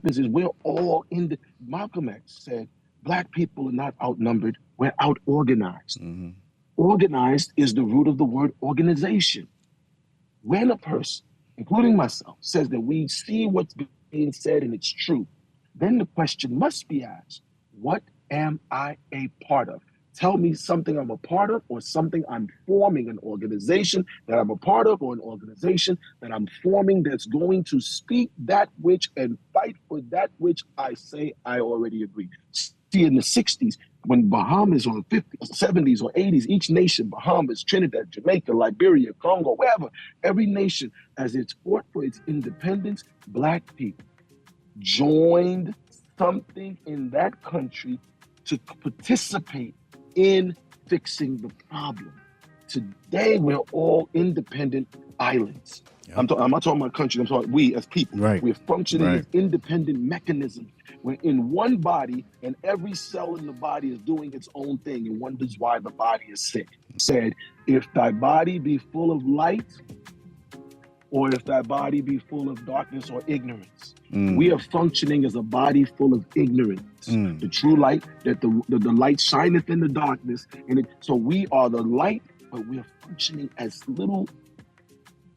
is we're all in the, Malcolm X said, Black people are not outnumbered, we're out-organized. Mm-hmm. Organized is the root of the word organization. When a person, including myself, says that we see what's being said and it's true, then the question must be asked, what am I a part of? Tell me something I'm a part of or something I'm forming, an organization that I'm a part of or an organization that I'm forming that's going to speak that which and fight for that which I say I already agree. See, in the 60s, when Bahamas or the 50s, 70s or 80s, each nation, Bahamas, Trinidad, Jamaica, Liberia, Congo, wherever, every nation, as it's fought for its independence, Black people joined something in that country to participate in fixing the problem. Today, we're all independent islands. Yep. I'm not talking about country, I'm talking we as people. Right. We're functioning as independent mechanisms. We're in one body, and every cell in the body is doing its own thing and wonders why the body is sick. It said, if thy body be full of light, or if thy body be full of darkness or ignorance. We are functioning as a body full of ignorance. The true light, that the light shineth in the darkness. So we are the light, but we are functioning as little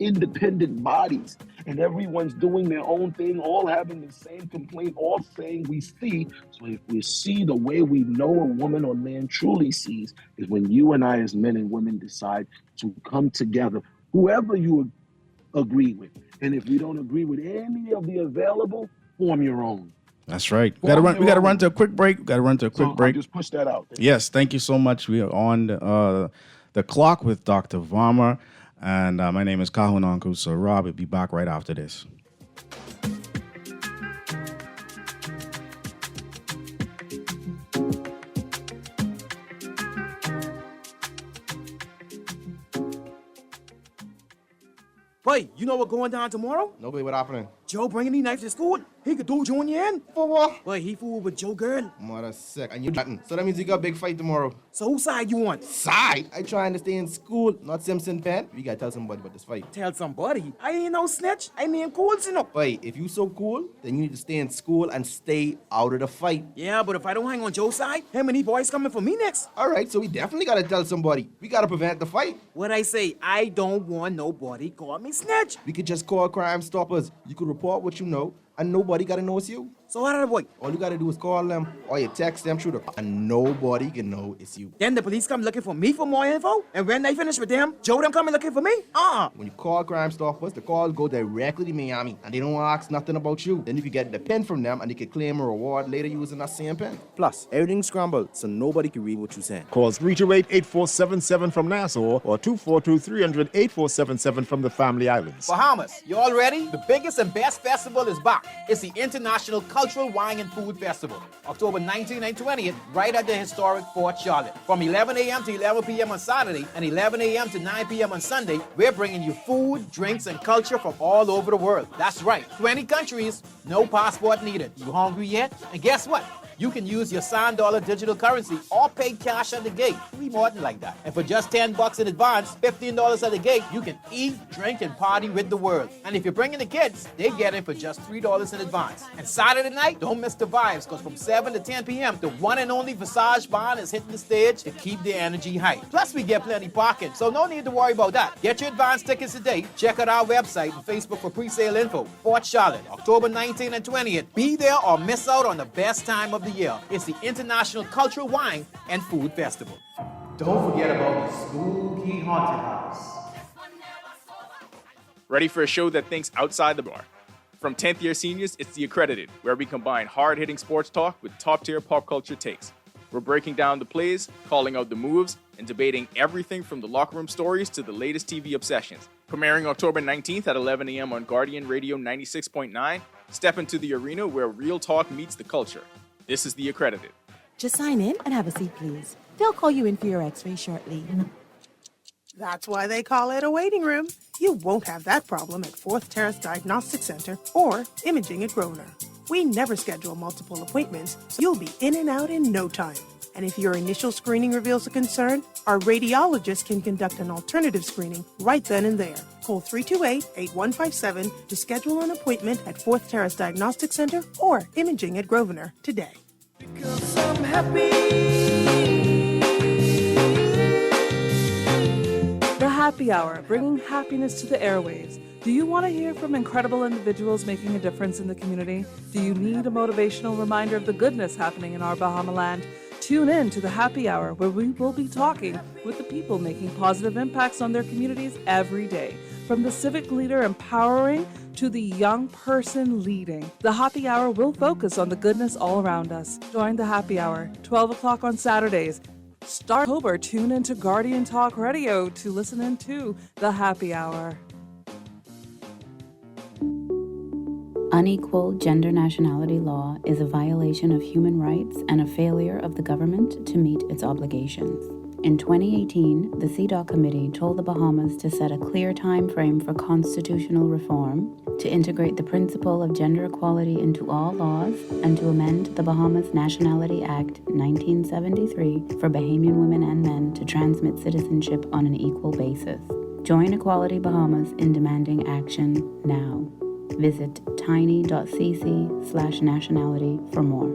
independent bodies. And everyone's doing their own thing, all having the same complaint, all saying we see. So if we see the way we know a woman or man truly sees, is when you and I as men and women decide to come together, whoever you agree with. And if you don't agree with any of the available, form your own. That's right. We got to run to a quick break. I'll just push that out. Yes, thank you so much. We are on the clock with Dr. Varma. And my name is Kahun Anku, so Rob will be back right after this. Wait, you know what's going down tomorrow? No way, what happening? Joe bringing these knives to school? He could do Junior in. For what? Wait, he fooled with Joe girl. Mother sick. And you chatting. So that means you got a big fight tomorrow. So whose side you want? Side? I trying to stay in school, not Simpson Pen. We gotta tell somebody about this fight. Tell somebody? I ain't no snitch. I mean cool, you know. Wait, if you so cool, then you need to stay in school and stay out of the fight. Yeah, but if I don't hang on Joe's side, how many boys coming for me next? Alright, so we definitely gotta tell somebody. We gotta prevent the fight. What I say, I don't want nobody call me snitch. We could just call Crime Stoppers. You could report what you know, and nobody gotta know it's you. So what are the boy? All you gotta do is call them or you text them through the and nobody can know it's you. Then the police come looking for me for more info? And when they finish with them, Joe them coming looking for me? When you call Crime Stoppers, the call go directly to Miami and they don't ask nothing about you. Then you can get the pen from them and they can claim a reward later using that same pen. Plus, everything's scrambled so nobody can read what you're saying. Calls 328-8477 from Nassau or 242-300-8477 from the Family Islands. Bahamas, you all ready? The biggest and best festival is back. It's the International Cultural Wine and Food Festival, October 19th and 20th, right at the historic Fort Charlotte. From 11 a.m. to 11 p.m. on Saturday and 11 a.m. to 9 p.m. on Sunday, we're bringing you food, drinks, and culture from all over the world. That's right, 20 countries, no passport needed. You hungry yet? And guess what? You can use your Sand Dollar digital currency or pay cash at the gate. We more than like that. And for just $10 in advance, $15 at the gate, you can eat, drink, and party with the world. And if you're bringing the kids, they get in for just $3 in advance. And Saturday night, don't miss the vibes, because from 7 to 10 p.m., the one and only Visage Band is hitting the stage to keep the energy high. Plus, we get plenty parking, so no need to worry about that. Get your advance tickets today. Check out our website and Facebook for pre-sale info. Fort Charlotte, October 19th and 20th. Be there or miss out on the best time of the year. It's the International Cultural Wine and Food Festival. Don't forget about the spooky haunted house. Ready for a show that thinks outside the bar? From 10th year seniors, it's The Accredited, where we combine hard-hitting sports talk with top-tier pop culture takes. We're breaking down the plays, calling out the moves, and debating everything from the locker room stories to the latest TV obsessions. Premiering October 19th at 11 a.m. on Guardian Radio 96.9, step into the arena where real talk meets the culture. This is The Accredited. Just sign in and have a seat, please. They'll call you in for your x-ray shortly. That's why they call it a waiting room. You won't have that problem at Fourth Terrace Diagnostic Center or Imaging at Grosvenor. We never schedule multiple appointments, so you'll be in and out in no time. And if your initial screening reveals a concern, our radiologist can conduct an alternative screening right then and there. Call 328-8157 to schedule an appointment at Fourth Terrace Diagnostic Center or Imaging at Grosvenor today. Because I'm happy. The Happy Hour, bringing happiness to the airwaves. Do you want to hear from incredible individuals making a difference in the community? Do you need a motivational reminder of the goodness happening in our Bahama land? Tune in to the Happy Hour, where we will be talking with the people making positive impacts on their communities every day. From the civic leader empowering to the young person leading. The Happy Hour will focus on the goodness all around us. Join the Happy Hour, 12 o'clock on Saturdays. Start October, tune into Guardian Talk Radio to listen into the Happy Hour. Unequal gender nationality law is a violation of human rights and a failure of the government to meet its obligations. In 2018, the CEDAW Committee told the Bahamas to set a clear time frame for constitutional reform, to integrate the principle of gender equality into all laws, and to amend the Bahamas Nationality Act 1973 for Bahamian women and men to transmit citizenship on an equal basis. Join Equality Bahamas in demanding action now. Visit tiny.cc/nationality for more.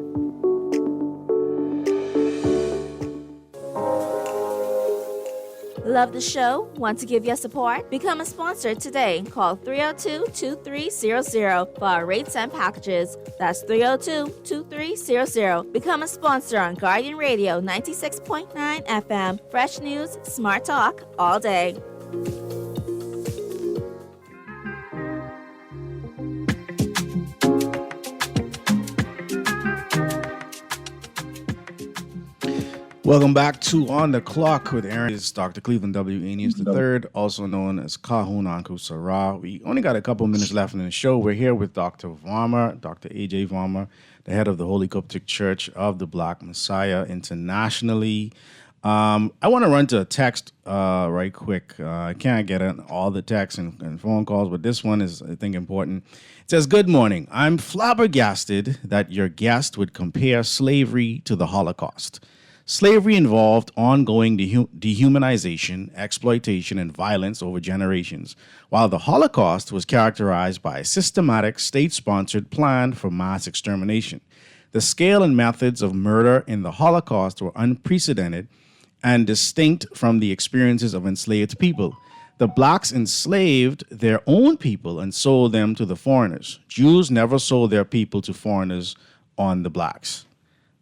Love the show? Want to give your support? Become a sponsor today. Call 302-2300 for our rates and packages. That's 302-2300. Become a sponsor on Guardian Radio 96.9 FM. Fresh news, smart talk, all day. Welcome back to On the Clock with Erin. It's Dr. Cleveland W. Enius III, also known as Kahun Anku Sarah. We only got a couple minutes left in the show. We're here with Dr. Varma, Dr. A.J. Varma, the head of the Holy Coptic Church of the Black Messiah internationally. I want to run to a text right quick. I can't get in all the texts and phone calls, but this one is, I think, important. It says, "Good morning. I'm flabbergasted that your guest would compare slavery to the Holocaust. Slavery involved ongoing dehumanization, exploitation, and violence over generations, while the Holocaust was characterized by a systematic, state-sponsored plan for mass extermination. The scale and methods of murder in the Holocaust were unprecedented and distinct from the experiences of enslaved people. The blacks enslaved their own people and sold them to the foreigners. Jews never sold their people to foreigners on the blacks.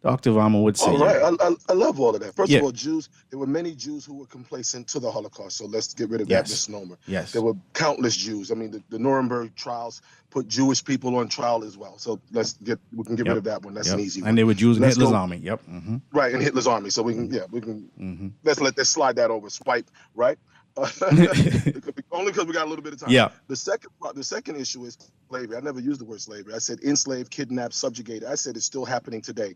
Dr. Vama would say. All right, I love all of that. First Yeah. of all, Jews, there were many Jews who were complacent to the Holocaust, so let's get rid of that Yes. misnomer. Yes. There were countless Jews. I mean, the Nuremberg trials put Jewish people on trial as well, so we can get rid of that one. That's an easy one. And they were Jews in Let's Hitler's go. army. Yep. Mm-hmm. Right, in Hitler's army, so we can let's slide that over, swipe, right? Only because we got a little bit of time. Yeah. The second issue is slavery. I never used the word slavery. I said enslaved, kidnapped, subjugated. I said it's still happening today.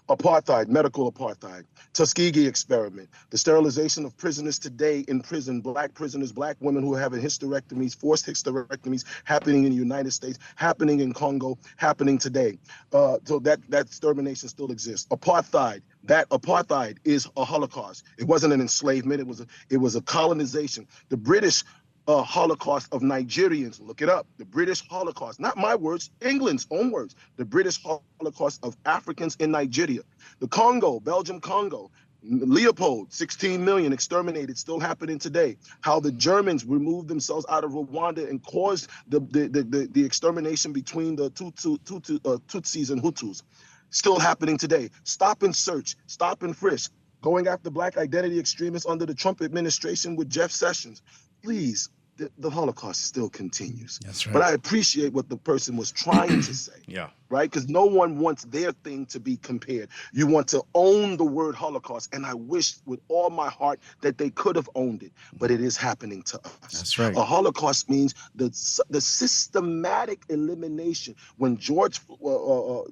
Apartheid, medical apartheid, Tuskegee experiment, the sterilization of prisoners today in prison, black prisoners, black women who are having hysterectomies, forced hysterectomies happening in the United States, happening in Congo, happening today. So that extermination still exists. Apartheid. That apartheid is a Holocaust. It wasn't an enslavement. It was a colonization. The British Holocaust of Nigerians. Look it up. The British Holocaust. Not my words. England's own words. The British Holocaust of Africans in Nigeria. The Congo, Belgium Congo. Leopold, 16 million exterminated, still happening today. How the Germans removed themselves out of Rwanda and caused the extermination between the Tutsis and Hutus. Still happening today. Stop and search, stop and frisk, going after black identity extremists under the Trump administration with Jeff Sessions. Please, the Holocaust still continues. That's right. But I appreciate what the person was trying to say. Yeah. Right? Because no one wants their thing to be compared. You want to own the word Holocaust, and I wish with all my heart that they could have owned it, but it is happening to us. That's right. A Holocaust means the systematic elimination. When George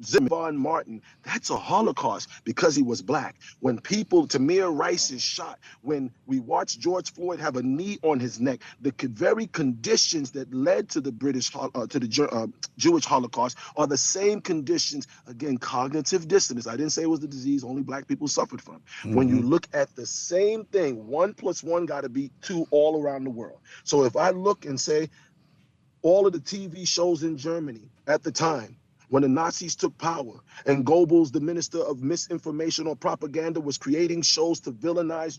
Zimmerman Martin, that's a Holocaust because he was black. When Tamir Rice is shot, when we watch George Floyd have a knee on his neck, the very conditions that led to the Jewish Holocaust are the same conditions. Again, cognitive dissonance. I didn't say it was the disease only black people suffered from. When you look at the same thing, 1 + 1 got to be 2 all around the world. So if I look and say all of the TV shows in Germany at the time, when the Nazis took power and Goebbels, the minister of misinformation or propaganda, was creating shows to villainize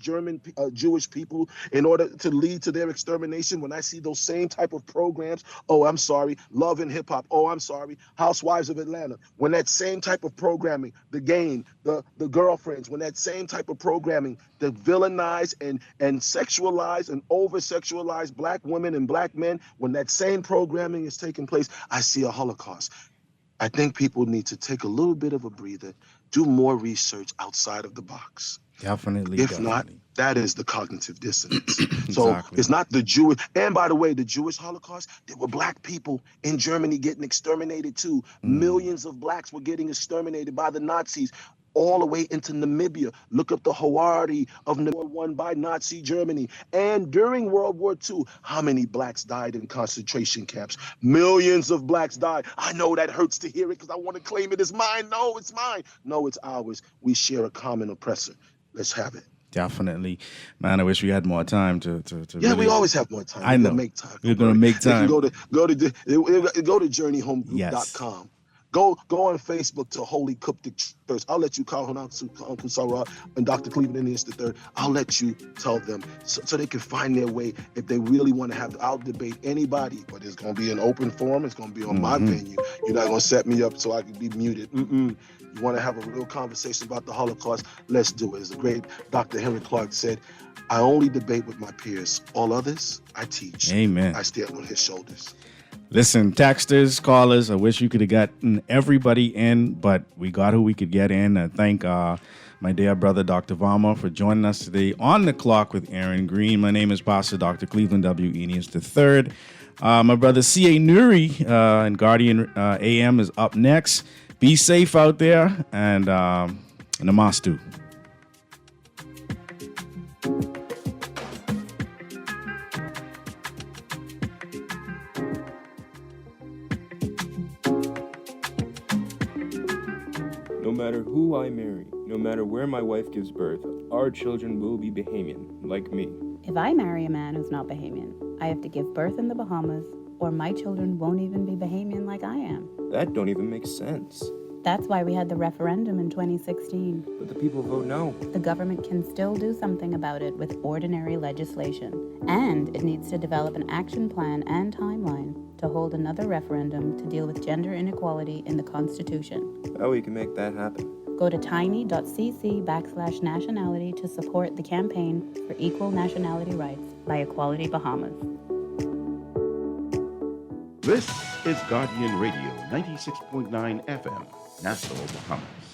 Jewish people in order to lead to their extermination. When I see those same type of programs, oh, I'm sorry, Love and Hip Hop, oh, I'm sorry, Housewives of Atlanta, when that same type of programming, The Game, the Girlfriends, when that same type of programming that villainize and sexualize and over-sexualize black women and black men, when that same programming is taking place, I see a Holocaust. I think people need to take a little bit of a breather, do more research outside of the box. Definitely. If not, that is the cognitive dissonance. Exactly. So it's not the Jewish, and by the way, the Jewish Holocaust, there were black people in Germany getting exterminated too. Millions of blacks were getting exterminated by the Nazis. All the way into Namibia. Look up the Hawari of Namibia, won by Nazi Germany. And during World War II, how many blacks died in concentration camps? Millions of blacks died. I know that hurts to hear it because I want to claim it as mine. No, it's mine. No, it's ours. We share a common oppressor. Let's have it. Definitely. Man, I wish we had more time to Yeah, really... we always have more time. I know. We're going to make time. Go to journeyhome.com. Yes. Go on Facebook to Holy Coptic Church. I'll let you call Uncle Sarah and Dr. Cleveland is the third. I'll let you tell them so they can find their way if they really want to have. I'll debate anybody, but it's going to be an open forum. It's going to be on my venue. You're not going to set me up so I can be muted. You want to have a real conversation about the Holocaust? Let's do it. As the great Dr. Henry Clark said, I only debate with my peers. All others, I teach. Amen. I stand on his shoulders. Listen, texters, callers, I wish you could have gotten everybody in, but we got who we could get in. I thank my dear brother, Dr. Vama, for joining us today on The Clock with Erin Greene. My name is Pastor Dr. Cleveland W. Enius III. My brother, C.A. Nuri and Guardian AM is up next. Be safe out there, and namastu. No matter who I marry, no matter where my wife gives birth, our children will be Bahamian, like me. If I marry a man who's not Bahamian, I have to give birth in the Bahamas, or my children won't even be Bahamian like I am. That don't even make sense. That's why we had the referendum in 2016. But the people vote no. The government can still do something about it with ordinary legislation. And it needs to develop an action plan and timeline to hold another referendum to deal with gender inequality in the Constitution. How we can make that happen? Go to tiny.cc/nationality to support the campaign for equal nationality rights by Equality Bahamas. This is Guardian Radio 96.9 FM, Nassau, Bahamas.